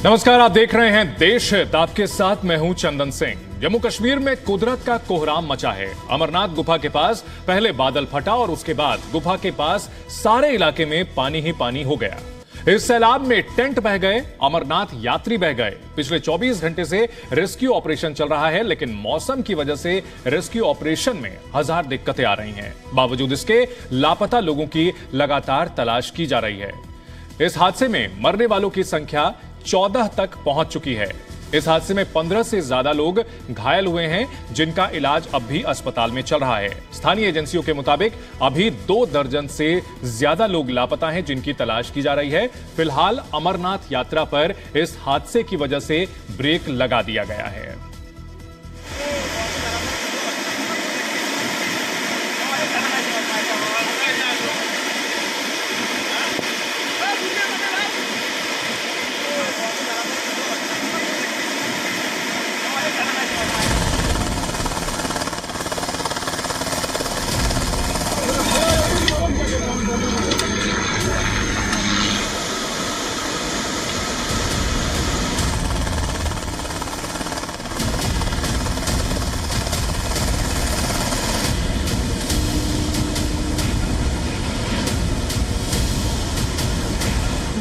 नमस्कार, आप देख रहे हैं देश हित। आपके साथ मैं हूं चंदन सिंह। जम्मू कश्मीर में कुदरत का कोहराम मचा है। अमरनाथ गुफा के पास पहले बादल फटा और उसके बाद गुफा के पास सारे इलाके में पानी ही पानी हो गया। इस सैलाब में टेंट बह गए, अमरनाथ यात्री बह गए। पिछले 24 घंटे से रेस्क्यू ऑपरेशन चल रहा है, लेकिन मौसम की वजह से रेस्क्यू ऑपरेशन में हजार दिक्कतें आ रही हैं। बावजूद इसके लापता लोगों की लगातार तलाश की जा रही है। इस हादसे में मरने वालों की संख्या 14 तक पहुंच चुकी है। इस हादसे में 15 से ज्यादा लोग घायल हुए हैं, जिनका इलाज अब भी अस्पताल में चल रहा है। स्थानीय एजेंसियों के मुताबिक अभी 2 दर्जन से ज्यादा लोग लापता हैं, जिनकी तलाश की जा रही है। फिलहाल अमरनाथ यात्रा पर इस हादसे की वजह से ब्रेक लगा दिया गया है।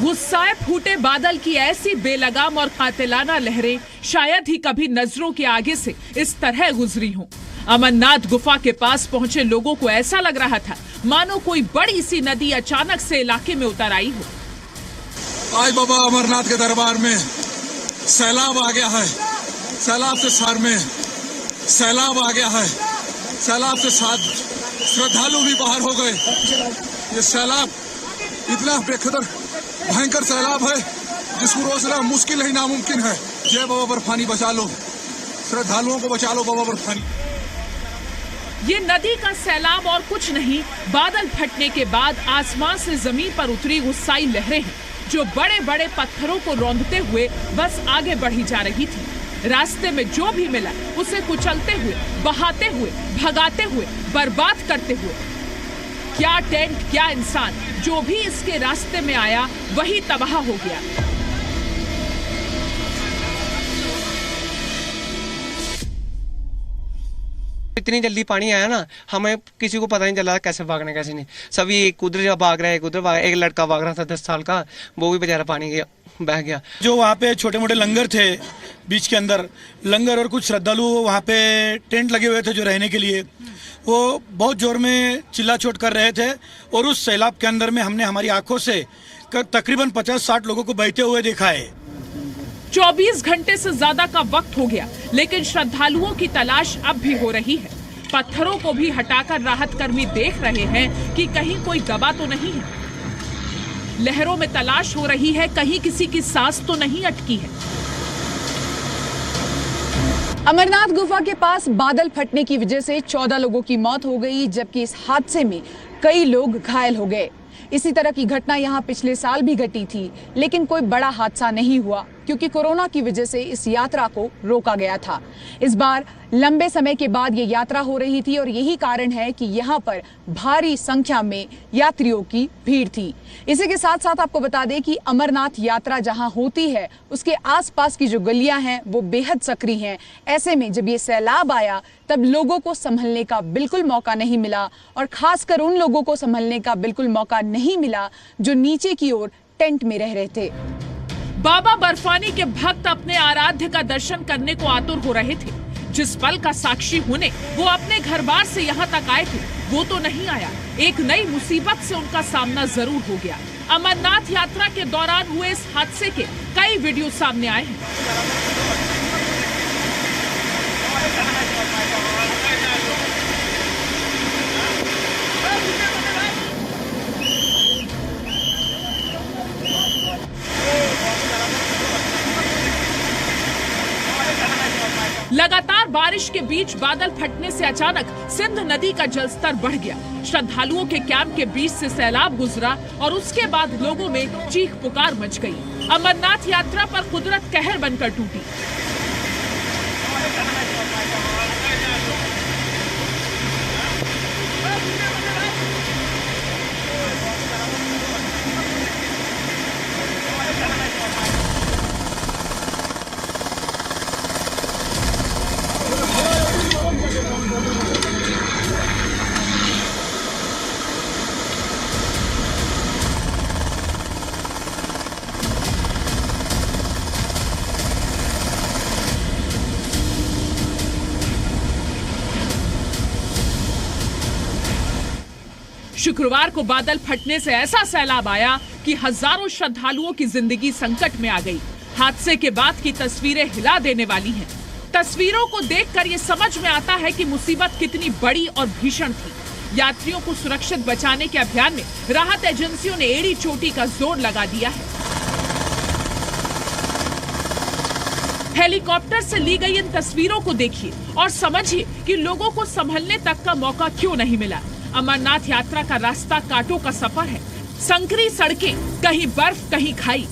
गुस्साए फूटे बादल की ऐसी बेलगाम और कातिलाना लहरें शायद ही कभी नजरों के आगे से इस तरह गुजरी हों। अमरनाथ गुफा के पास पहुंचे लोगों को ऐसा लग रहा था मानो कोई बड़ी सी नदी अचानक से इलाके में उतर आई हो। आज बाबा अमरनाथ के दरबार में सैलाब आ गया है। सैलाब से शहर में सैलाब आ गया है। सैलाब से साथ श्रद्धालु भी बाहर हो गए। ये सैलाब इतना बेखतर भयंकर सैलाब है जिसको रोकना मुश्किल ही नामुमकिन है। जय बाबा बर्फानी, बचा लो श्रद्धालुओं को, बचा लो बाबा बर्फानी। ये नदी का सैलाब और कुछ नहीं, बादल फटने के बाद आसमान से जमीन पर उतरी गुस्साई लहरें हैं, जो बड़े बड़े पत्थरों को रौंदते हुए बस आगे बढ़ी जा रही थी। रास्ते में जो भी मिला उसे कुचलते हुए, बहाते हुए, भगाते हुए, बर्बाद करते हुए। क्या टेंट, क्या इंसान, जो भी इसके रास्ते में आया वही तबाह हो गया। इतनी जल्दी पानी आया ना, हमें किसी को पता नहीं चला कैसे भागना कैसे नहीं। सभी एक उधर भाग रहा है, एक उधर भाग रहा है। एक लड़का भाग रहा था 10 साल का, वो भी बेचारा पानी गया, बह गया। जो वहाँ पे छोटे मोटे लंगर थे बीच के अंदर, लंगर और कुछ श्रद्धालु वहाँ पे टेंट लगे हुए थे जो रहने के लिए, वो बहुत जोर में चिल्ला चोट कर रहे थे। और उस सैलाब के अंदर में हमने हमारी आंखों से तकरीबन 50-60 लोगों को बहते हुए देखा है। 24 घंटे से ज्यादा का वक्त हो गया, लेकिन श्रद्धालुओं की तलाश अब भी हो रही है। पत्थरों को भी हटाकर राहत कर्मी देख रहे हैं कि कहीं कोई दबा तो नहीं है। लहरों में तलाश हो रही है, कहीं किसी की सांस तो नहीं अटकी है। अमरनाथ गुफा के पास बादल फटने की वजह से 14 लोगों की मौत हो गई, जबकि इस हादसे में कई लोग घायल हो गए। इसी तरह की घटना यहां पिछले साल भी घटी थी, लेकिन कोई बड़ा हादसा नहीं हुआ क्योंकि कोरोना की वजह से इस यात्रा को रोका गया था। इस बार लंबे समय के बाद ये यात्रा हो रही थी और यही कारण है कि यहाँ पर भारी संख्या में यात्रियों की भीड़ थी। इसी के साथ साथ आपको बता दें कि अमरनाथ यात्रा जहाँ होती है उसके आसपास की जो गलियां हैं वो बेहद सक्रिय हैं। ऐसे में जब ये सैलाब आया तब लोगों को संभलने का बिल्कुल मौका नहीं मिला, और खासकर उन लोगों को संभलने का बिल्कुल मौका नहीं मिला जो नीचे की ओर टेंट में रह रहे थे। बाबा बर्फानी के भक्त अपने आराध्य का दर्शन करने को आतुर हो रहे थे। जिस पल का साक्षी होने वो अपने घर बार से यहाँ तक आए थे, वो तो नहीं आया। एक नई मुसीबत से उनका सामना जरूर हो गया। अमरनाथ यात्रा के दौरान हुए इस हादसे के कई वीडियो सामने आए हैं। लगातार बारिश के बीच बादल फटने से अचानक सिंध नदी का जलस्तर बढ़ गया। श्रद्धालुओं के कैंप के बीच से सैलाब गुजरा और उसके बाद लोगों में चीख पुकार मच गई। अमरनाथ यात्रा पर कुदरत कहर बनकर टूटी। शुक्रवार को बादल फटने से ऐसा सैलाब आया कि हजारों श्रद्धालुओं की जिंदगी संकट में आ गई। हादसे के बाद की तस्वीरें हिला देने वाली हैं। तस्वीरों को देखकर ये समझ में आता है कि मुसीबत कितनी बड़ी और भीषण थी। यात्रियों को सुरक्षित बचाने के अभियान में राहत एजेंसियों ने एड़ी चोटी का जोर लगा दिया है। हेलीकॉप्टर से ली गई इन तस्वीरों को देखिए और समझिए कि लोगों को संभलने तक का मौका क्यों नहीं मिला। अमरनाथ यात्रा का रास्ता कांटों का सफर है। संकरी सड़कें, कहीं बर्फ कहीं खाई।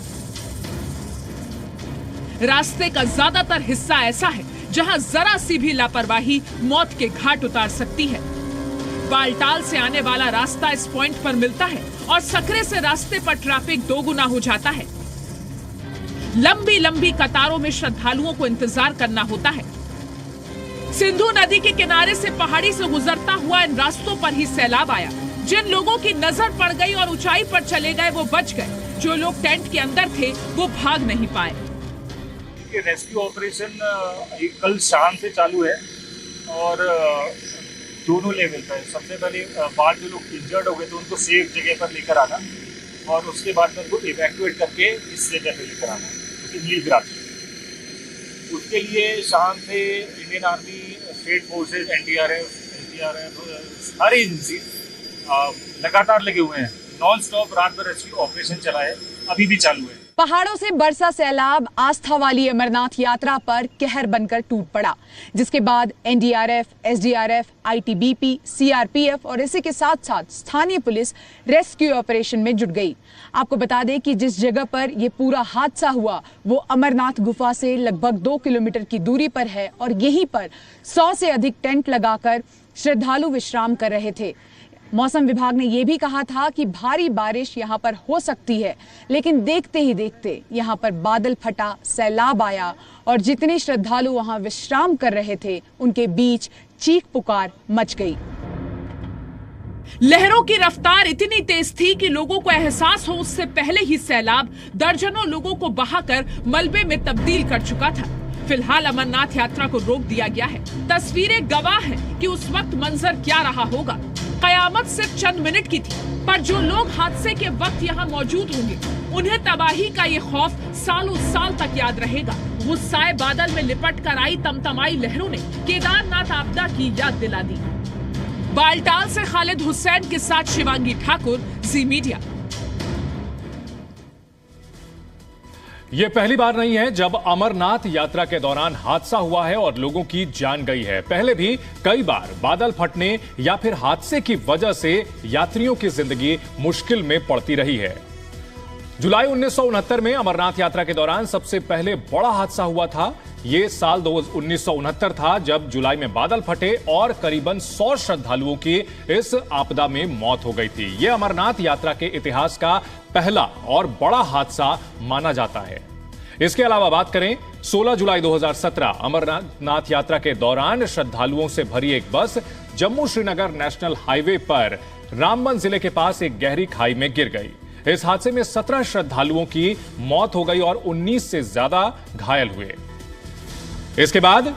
रास्ते का ज्यादातर हिस्सा ऐसा है जहां जरा सी भी लापरवाही मौत के घाट उतार सकती है। बालटाल से आने वाला रास्ता इस पॉइंट पर मिलता है और सकरे से रास्ते पर ट्रैफिक दोगुना हो जाता है। लंबी लंबी कतारों में श्रद्धालुओं को इंतजार करना होता है। सिंधु नदी के किनारे से पहाड़ी से गुजरता हुआ इन रास्तों पर ही सैलाब आया। जिन लोगों की नजर पड़ गई और ऊंचाई पर चले गए वो बच गए। जो लोग टेंट के अंदर थे वो भाग नहीं पाए। रेस्क्यू ऑपरेशन कल शाम से चालू है और दोनों लेवल पर। सबसे पहले बाहर जो लोग इंजर्ड हो गए थे उनको सेफ जगह पर लेकर आना और उसके बाद में उनको इवैक्यूएट करके इस जगह पर लेकर आना उसके लिए शाम से Indian army, state forces, NDRF, हर एजेंसी लगातार लगे हुए हैं। नॉन स्टॉप रात भर रेस्क्यू ऑपरेशन चला है, अभी भी चालू है। पहाड़ों से बरसा सैलाब आस्था वाली अमरनाथ यात्रा पर कहर बनकर टूट पड़ा, जिसके बाद एनडीआरएफ, एसडीआरएफ, आईटीबीपी, सीआरपीएफ और इसी के साथ साथ स्थानीय पुलिस रेस्क्यू ऑपरेशन में जुट गई। आपको बता दें कि जिस जगह पर यह पूरा हादसा हुआ वो अमरनाथ गुफा से लगभग 2 किलोमीटर की दूरी पर है और यहीं पर 100 से अधिक टेंट लगाकर श्रद्धालु विश्राम कर रहे थे। मौसम विभाग ने यह भी कहा था कि भारी बारिश यहां पर हो सकती है, लेकिन देखते ही देखते यहां पर बादल फटा, सैलाब आया और जितने श्रद्धालु वहां विश्राम कर रहे थे उनके बीच चीख पुकार मच गई। लहरों की रफ्तार इतनी तेज थी कि लोगों को एहसास हो उससे पहले ही सैलाब दर्जनों लोगों को बहाकर मलबे में तब्दील कर चुका था। फिलहाल अमरनाथ यात्रा को रोक दिया गया है। तस्वीरें गवाह हैं कि उस वक्त मंजर क्या रहा होगा। कयामत सिर्फ चंद मिनट की थी, पर जो लोग हादसे के वक्त यहाँ मौजूद होंगे उन्हें तबाही का ये खौफ सालों साल तक याद रहेगा। गुस्साए बादल में लिपट कर आई तमतमाई लहरों ने केदारनाथ आपदा की याद दिला दी। बालटाल से खालिद हुसैन के साथ शिवांगी ठाकुर, जी मीडिया। ये पहली बार नहीं है जब अमरनाथ यात्रा के दौरान हादसा हुआ है और लोगों की जान गई है। पहले भी कई बार बादल फटने या फिर हादसे की वजह से यात्रियों की जिंदगी मुश्किल में पड़ती रही है। जुलाई 1969 में अमरनाथ यात्रा के दौरान सबसे पहले बड़ा हादसा हुआ था। ये साल 1969 था जब जुलाई में बादल फटे और करीबन 100 श्रद्धालुओं की इस आपदा में मौत हो गई थी। यह अमरनाथ यात्रा के इतिहास का पहला और बड़ा हादसा माना जाता है। इसके अलावा बात करें 16 जुलाई 2017 अमरनाथ यात्रा के दौरान श्रद्धालुओं से भरी एक बस जम्मू श्रीनगर नेशनल हाईवे पर रामबन जिले के पास एक गहरी खाई में गिर गई। इस हादसे में 17 श्रद्धालुओं की मौत हो गई और 19 से ज्यादा घायल हुए। इसके बाद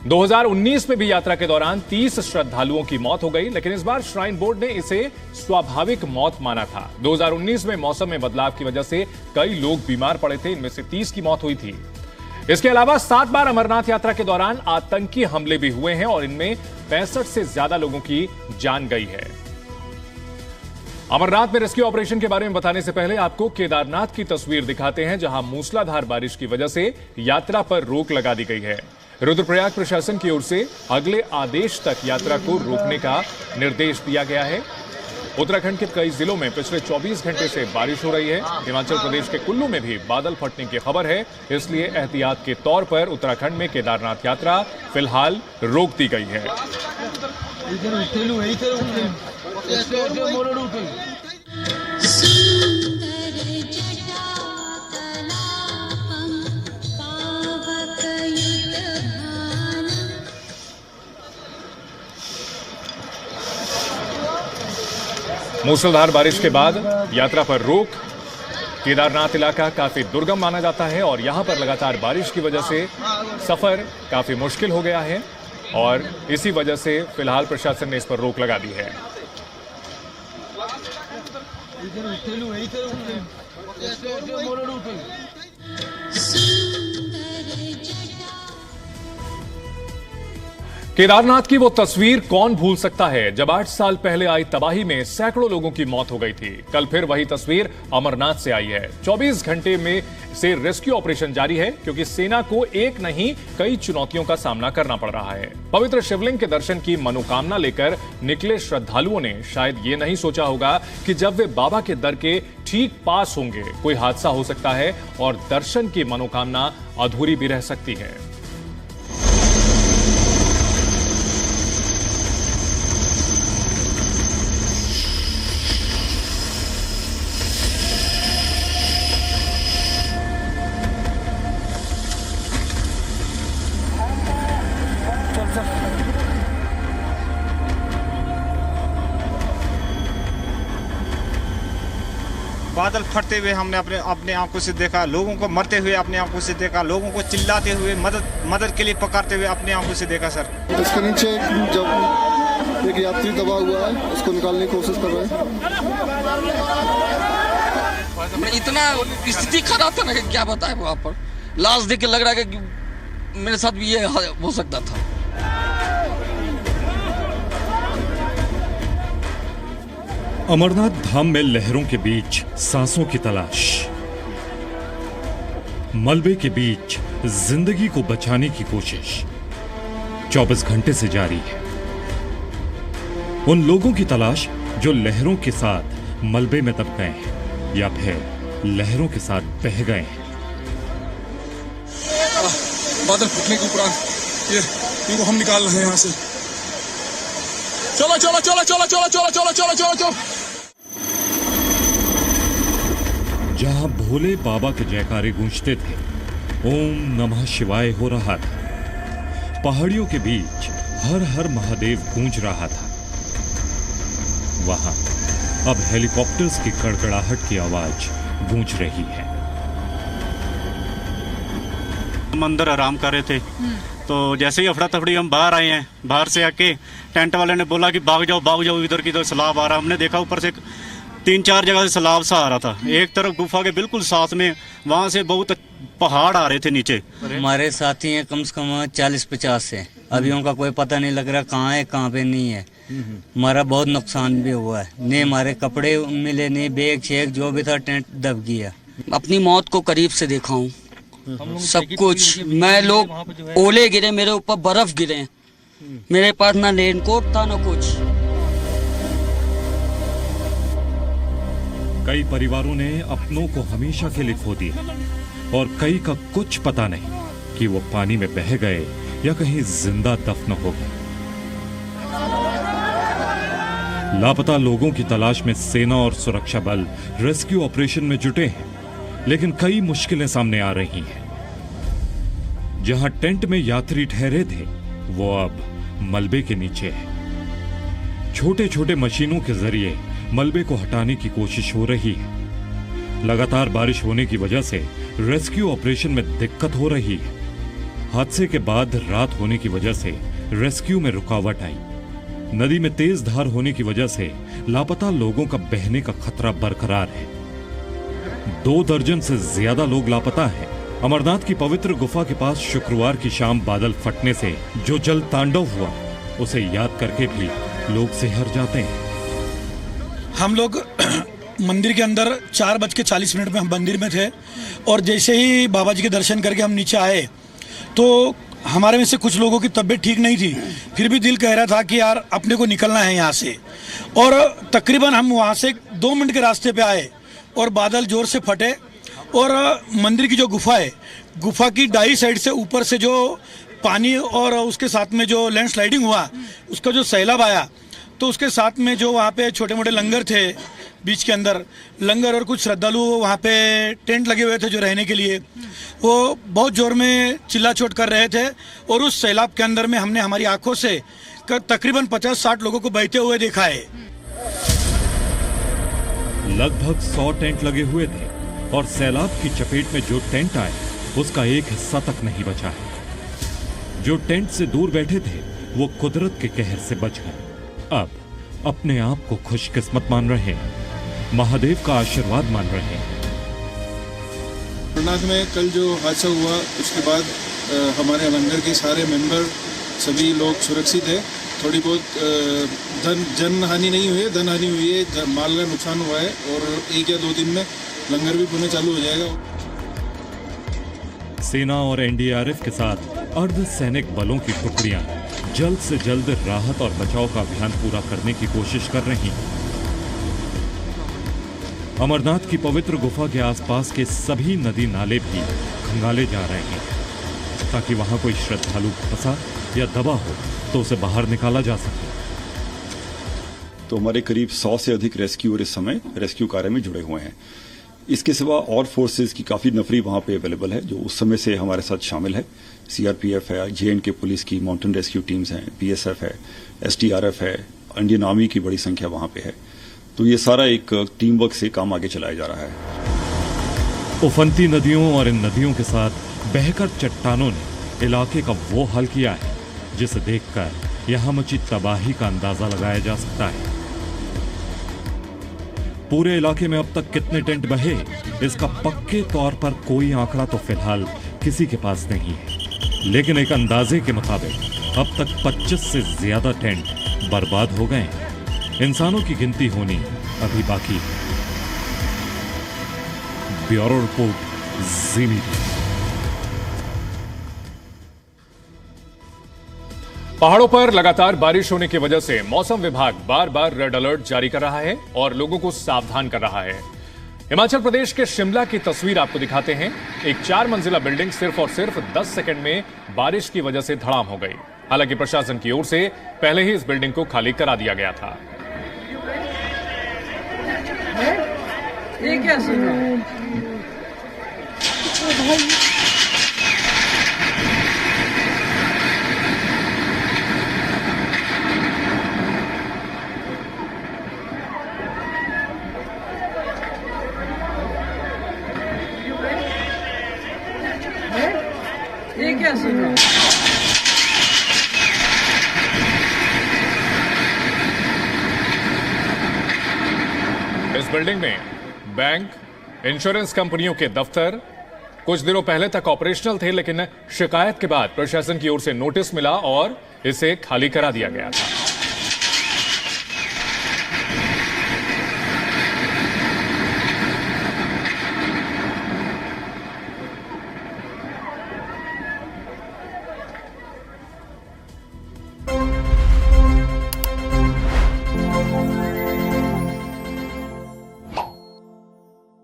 2019 में भी यात्रा के दौरान 30 श्रद्धालुओं की मौत हो गई, लेकिन इस बार श्राइन बोर्ड ने इसे स्वाभाविक मौत माना था। 2019 में मौसम में बदलाव की वजह से कई लोग बीमार पड़े थे, इनमें से 30 की मौत हुई थी। इसके अलावा 7 बार अमरनाथ यात्रा के दौरान आतंकी हमले भी हुए हैं और इनमें 65 से ज्यादा लोगों की जान गई है। अमरनाथ में रेस्क्यू ऑपरेशन के बारे में बताने से पहले आपको केदारनाथ की तस्वीर दिखाते हैं, जहां मूसलाधार बारिश की वजह से यात्रा पर रोक लगा दी गई है। रुद्रप्रयाग प्रशासन की ओर से अगले आदेश तक यात्रा को रोकने का निर्देश दिया गया है। उत्तराखंड के कई जिलों में पिछले 24 घंटे से बारिश हो रही है। हिमाचल प्रदेश के कुल्लू में भी बादल फटने की खबर है, इसलिए एहतियात के तौर पर उत्तराखंड में केदारनाथ यात्रा फिलहाल रोक दी गई है। मूसलाधार बारिश के बाद यात्रा पर रोक। केदारनाथ इलाका काफी दुर्गम माना जाता है और यहां पर लगातार बारिश की वजह से सफर काफी मुश्किल हो गया है और इसी वजह से फिलहाल प्रशासन ने इस पर रोक लगा दी है। केदारनाथ की वो तस्वीर कौन भूल सकता है जब 8 साल पहले आई तबाही में सैकड़ों लोगों की मौत हो गई थी। कल फिर वही तस्वीर अमरनाथ से आई है। 24 घंटे में से रेस्क्यू ऑपरेशन जारी है क्योंकि सेना को एक नहीं कई चुनौतियों का सामना करना पड़ रहा है। पवित्र शिवलिंग के दर्शन की मनोकामना लेकर निकले श्रद्धालुओं ने शायद ये नहीं सोचा होगा कि जब वे बाबा के दर के ठीक पास होंगे कोई हादसा हो सकता है और दर्शन की मनोकामना अधूरी भी रह सकती है। बादल फटते हुए हमने अपने आंखों से देखा, लोगों को मरते हुए अपने आंखों से देखा, लोगों को चिल्लाते हुए मदद के लिए पुकारते हुए अपने आंखों से देखा। सर इसके नीचे जब एक यात्री दबा हुआ है उसको निकालने की कोशिश कर रहे हैं। इतना स्थिति खराब था ना कि क्या बताए। वहाँ पर लाश देख के लग रहा है कि मेरे साथ भी ये हो सकता था। अमरनाथ धाम में लहरों के बीच सांसों की तलाश, मलबे के बीच जिंदगी को बचाने की कोशिश 24 घंटे से जारी है। उन लोगों की तलाश जो लहरों के साथ मलबे में दब गए हैं या फिर लहरों के साथ बह गए हैं। बादल फटने के उपरांत इनको हम निकाल रहे हैं यहाँ से। चलो चलो चलो चलो चलो चलो चलो चलो चलो चलो। जहां भोले बाबा के जयकारे गूंजते थे, ओम नमः शिवाय हो रहा था, पहाड़ियों के बीच हर हर महादेव गूंज रहा था, वहां अब हेलीकॉप्टर्स की कड़कड़ाहट की आवाज गूंज रही है। हम अंदर आराम कर रहे थे तो जैसे ही अफड़ा तफड़ी हम बाहर आए हैं, बाहर से आके टेंट वाले ने बोला कि भाग जाओ इधर की तो सैलाब आ रहा। हमने देखा ऊपर से 3-4 जगह से सैलाब सा आ रहा था। एक तरफ गुफा के बिल्कुल साथ में वहां से बहुत पहाड़ आ रहे थे नीचे। हमारे साथी हैं कम से कम 40-50 से, अभी उनका कोई पता नहीं लग रहा कहाँ है कहाँ पे नहीं है। हमारा बहुत नुकसान भी हुआ है, नहीं हमारे कपड़े मिले, नहीं बैग शेग जो भी था टेंट दब गया। अपनी मौत को करीब से देखा हूँ, सब कुछ। मैं लोग ओले गिरे, मेरे ऊपर बर्फ गिरे, मेरे पास ना रेनकोट था ना कुछ। कई परिवारों ने अपनों को हमेशा के लिए खो दिया और कई का कुछ पता नहीं कि वो पानी में बह गए या कहीं जिंदा दफन हो गए। लापता लोगों की तलाश में सेना और सुरक्षा बल रेस्क्यू ऑपरेशन में जुटे हैं, लेकिन कई मुश्किलें सामने आ रही हैं। जहां टेंट में यात्री ठहरे थे वो अब मलबे के नीचे है। छोटे छोटे मशीनों के जरिए मलबे को हटाने की कोशिश हो रही है। लगातार बारिश होने की वजह से रेस्क्यू ऑपरेशन में दिक्कत हो रही है। हादसे के बाद रात होने की वजह से रेस्क्यू में रुकावट आई। नदी में तेज धार होने की वजह से लापता लोगों का बहने का खतरा बरकरार है। 2 दर्जन से ज्यादा लोग लापता हैं। अमरनाथ की पवित्र गुफा के पास शुक्रवार की शाम बादल फटने से जो जल तांडव हुआ उसे याद करके भी लोग सिहर जाते हैं। हम लोग मंदिर के अंदर 4:40 में हम मंदिर में थे और जैसे ही बाबा जी के दर्शन करके हम नीचे आए तो हमारे में से कुछ लोगों की तबीयत ठीक नहीं थी, फिर भी दिल कह रहा था कि यार अपने को निकलना है यहाँ से। और तकरीबन हम वहाँ से 2 मिनट के रास्ते पे आए और बादल जोर से फटे और मंदिर की जो गुफा है, गुफा की दाईं साइड से ऊपर से जो पानी और उसके साथ में जो लैंडस्लाइडिंग हुआ, उसका जो सैलाब आया, तो उसके साथ में जो वहाँ पे छोटे मोटे लंगर थे बीच के अंदर, लंगर और कुछ श्रद्धालु वहाँ पे टेंट लगे हुए थे जो रहने के लिए, वो बहुत जोर में चिल्ला चोट कर रहे थे। और उस सैलाब के अंदर में हमने हमारी आंखों से तकरीबन 50-60 लोगों को बहते हुए देखा है। लगभग 100 टेंट लगे हुए थे और सैलाब की चपेट में जो टेंट आए उसका एक हिस्सा तक नहीं बचा है। जो टेंट से दूर बैठे थे वो कुदरत के कहर से बच गए। अब अपने आप को खुशकिस्मत मान रहे हैं। महादेव का आशीर्वाद मान रहे हैं। अमरनाथ में कल जो हादसा हुआ उसके बाद हमारे लंगर के सारे मेंबर सभी लोग सुरक्षित है। थोड़ी बहुत जन हानि नहीं हुई है, धन हानि हुई है, माल का नुकसान हुआ है और 1 या 2 दिन में लंगर भी पुनः चालू हो जाएगा। सेना और एनडीआरएफ के साथ अर्धसैनिक बलों की टुकड़ियां जल्द से जल्द राहत और बचाव का अभियान पूरा करने की कोशिश कर रही हैं। अमरनाथ की पवित्र गुफा के आसपास के सभी नदी नाले भी खंगाले जा रहे हैं ताकि वहां कोई श्रद्धालु फंसा या दबा हो तो उसे बाहर निकाला जा सके। तो हमारे करीब 100 से अधिक रेस्क्यूअर इस समय रेस्क्यू कार्य में जुड़े हुए हैं। इसके सिवा और फोर्सेज की काफी नफरी वहां पे अवेलेबल है जो उस समय से हमारे साथ शामिल है। सीआरपीएफ है, जेएंडके पुलिस की माउंटेन रेस्क्यू टीम्स हैं, बीएसएफ है, एसडीआरएफ है, इंडियन आर्मी की बड़ी संख्या वहां पे है। तो ये सारा एक टीम वर्क से काम आगे चलाया जा रहा है। उफनती नदियों और इन नदियों के साथ बहकर चट्टानों ने इलाके का वो हाल किया है जिसे देखकर यहां मची तबाही का अंदाजा लगाया जा सकता है। पूरे इलाके में अब तक कितने टेंट बहे, इसका पक्के तौर पर कोई आंकड़ा तो फिलहाल किसी के पास नहीं है, लेकिन एक अंदाजे के मुताबिक अब तक 25 से ज्यादा टेंट बर्बाद हो गए। इंसानों की गिनती होनी अभी बाकी है। ब्यूरो रिपोर्ट, जी मीडिया। पहाड़ों पर लगातार बारिश होने की वजह से मौसम विभाग बार बार रेड अलर्ट जारी कर रहा है और लोगों को सावधान कर रहा है। हिमाचल प्रदेश के शिमला की तस्वीर आपको दिखाते हैं। एक 4 मंजिला बिल्डिंग सिर्फ और सिर्फ 10 सेकंड में बारिश की वजह से धड़ाम हो गई। हालांकि प्रशासन की ओर से पहले ही इस बिल्डिंग को खाली करा दिया गया था। ये क्या सीन है? ये क्या सीन है? इस बिल्डिंग में बैंक, इंश्योरेंस कंपनियों के दफ्तर कुछ दिनों पहले तक ऑपरेशनल थे, लेकिन शिकायत के बाद प्रशासन की ओर से नोटिस मिला और इसे खाली करा दिया गया था।